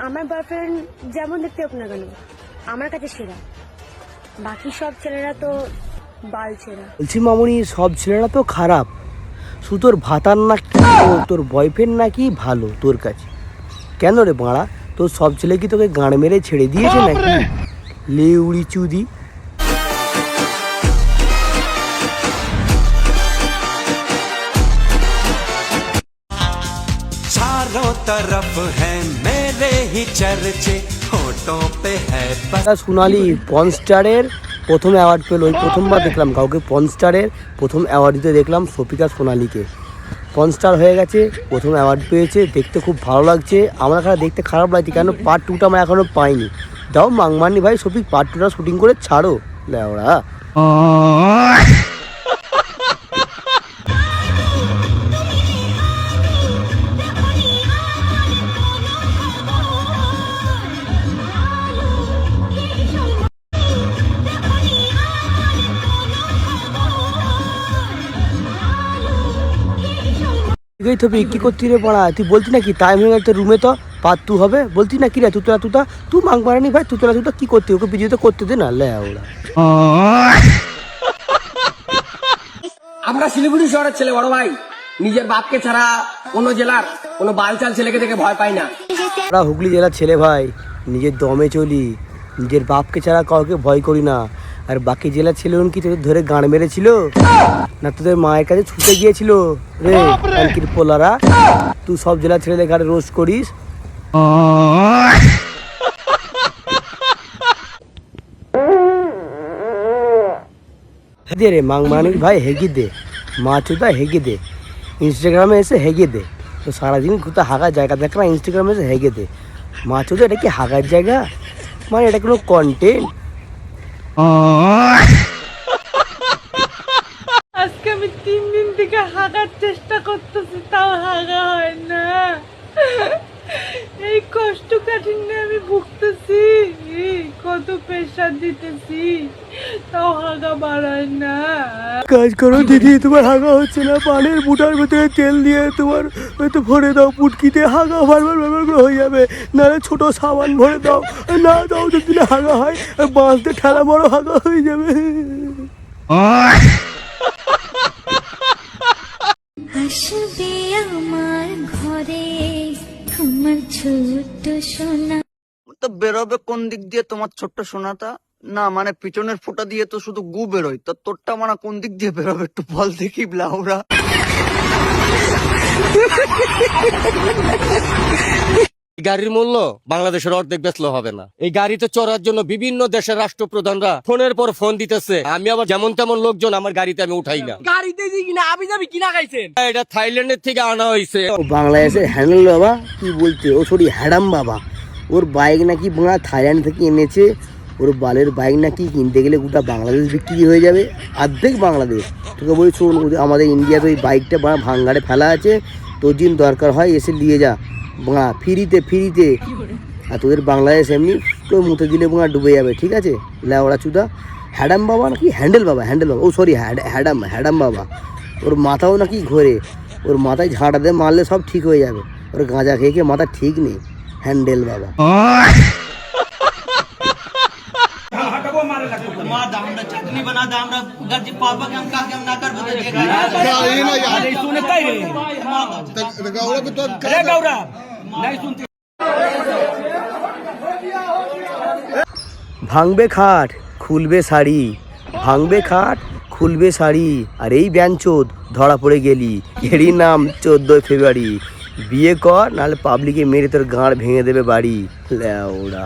আমার বয়ফ্রেন্ড যেমন দেখতে হোক না কেন আমার কাছে সেরা, বাকি সব ছেলেরা তো বাল ছেঁড়া। বলছি মামুনি, সব ছেলেরা তো খারাপ, শুধু তোর ভাতার নাকি তোর বয়ফ্রেন্ড নাকি ভালো তোর কাছে? কেন রে বাড়া, তোর সব ছেলে কি তোকে গাঁড় মেরে ছেড়ে দিয়েছে নাকি? লেউড়ি চুদি। चारों तरफ है मेरे ही चर्चे, होठों पे है সোনালি পনস্টারের প্রথম অ্যাওয়ার্ড পেল, ওই প্রথমবার দেখলাম কাউকে পনস্টারের প্রথম অ্যাওয়ার্ড দিতে দেখলাম শফিকা সোনালিকে। পনস্টার হয়ে গেছে, প্রথম অ্যাওয়ার্ড পেয়েছে, দেখতে খুব ভালো লাগছে। আমার এখানে দেখতে খারাপ লাগছে কেন, পার্ট 2টা আমরা এখনও পাইনি। দাও মাংমানি ভাই, শফিক পার্ট 2টা শুটিং করে ছাড়ো লেওড়া। কি করতি রে পড়া? তুই বলতি নাকি টাইম হয়ে গেছে রুমে, তো পার্ট 2 হবে বলতি না কি রে? তুই মাং মারানি ভাই, তুতলা কি করতি? ওকে বিজয়তে করতে দে না লেওড়া। আমরা শিলিগুড়ি শহরের ছেলে বড় ভাই, নিজের বাপকে ছাড়া কোনো জেলার কোনো বালচাল ছেলেকে দেখে ভয় পাই না। আমরা হুগলি জেলার ছেলে ভাই, নিজের দমে চলি, নিজের বাপকে ছাড়া কাউকে ভয় করি না। আর বাকি জেলার ছেলে কি তোদের ধরে গান মেরেছিল না তোদের মায়ের কাছে ছুটে গিয়েছিল রে ট্যাঙ্কির পোলারা? তুই সব জেলার ছেলেদের গাড়ি রোজ করিস। রে মাংমানিক ভাই হেগে দে, মা চোদা হেগে দে, ইনস্টাগ্রামে এসে হেগে দে। তো সারাদিন কোথাও হাগার জায়গা দেখ না, ইনস্টাগ্রামে এসে হেগে দে। মা চোদা এটা কি হাগার জায়গা? মানে এটা কোনো কন্টেন্ট? আজকে আমি 3 দিন থেকে হাগার চেষ্টা করতেছি, তাও হাগা হয় না। এই কষ্ট কাঠিন্যে আমি ভুগতেছি, কত প্রেশার দিতেছি, তাও হাগা বাড়ায় না। কাজ করো দিদি, তোমার হাগা হচ্ছে না, পানের বুটার ভিতরে তেল দিয়ে তোমার হয়তো ভরে দাও পুটকিতে, হাগা বারবার করে হয়ে যাবে। নাহলে ছোট সাবান ভরে দাও, না দাও যদি হাগা হয় বাঁচতে ঠেলা বড় হাগা হয়ে যাবে। আসবে আমার ঘরে আমার ছোট্ট সোনা। তো বেরোবে কোন দিক দিয়ে তোমার ছোট্ট সোনাটা? না মানে পিছনের ফুটা দিয়ে তো শুধু গু বেরোয়, তো তোরটা মানে কোন দিক দিয়ে বেরোবে একটু বল দেখি ব্লাউরা। গাড়ির মূল্য বাংলাদেশের অর্ধেক বেচলে হবে না। এই গাড়িতে চড়ার জন্য বিভিন্ন দেশের রাষ্ট্রপ্রধানরা ফোনের পর ফোন দিতেছে, আমি আবার যেমন তেমন লোকজন আমার গাড়িতে আমি উঠাই না। গাড়িতে কিনা আবি যাবি কিনা খাইছেন? এটা থাইল্যান্ডের থেকে আনা হয়েছে। ও বাংলাদেশের হ্যান্ডেল বাবা কি বলছে, ও সরি হ্যাডাম বাবা। ওর বাইক নাকি বাংলা থাইল্যান্ড থেকে এনেছে, ওর বালের বাইক নাকি কিনতে গেলে গোটা বাংলাদেশ বিক্রি হয়ে যাবে, অর্ধেক বাংলাদেশ। তোকে বলি শোন, আমাদের ইন্ডিয়াতে ওই বাইকটা ভাঙ্গারে ফেলা আছে, তোর দিন দরকার হয় এসে নিয়ে যা বাঁ ফ্রিতে। আর তোদের বাংলাদেশ এমনি তো মুতে দিলে বাঁ ডুবে যাবে, ঠিক আছে? লেওড়া চুদা হ্যাডাম বাবা নাকি হ্যান্ডেল বাবা, ও সরি হ্যাডাম বাবা। ওর মাথাও নাকি ঘোরে, ওর মাথায় ঝাঁটা দিয়ে মারলে সব ঠিক হয়ে যাবে। ওর গাঁজা খেয়ে মাথা ঠিক নেই, হ্যান্ডেল বাবা। ভাঙবে খাট খুলবে শাড়ি, ভাঙবে খাট খুলবে শাড়ি, আর এই ব্যানচোদ ধরা পড়ে গেলি, এরই নাম 14 ফেব্রুয়ারি। বিয়ে কর নাহলে পাবলিকে মেরে তোর গাঁড় ভেঙে দেবে বাড়ি লেওড়া।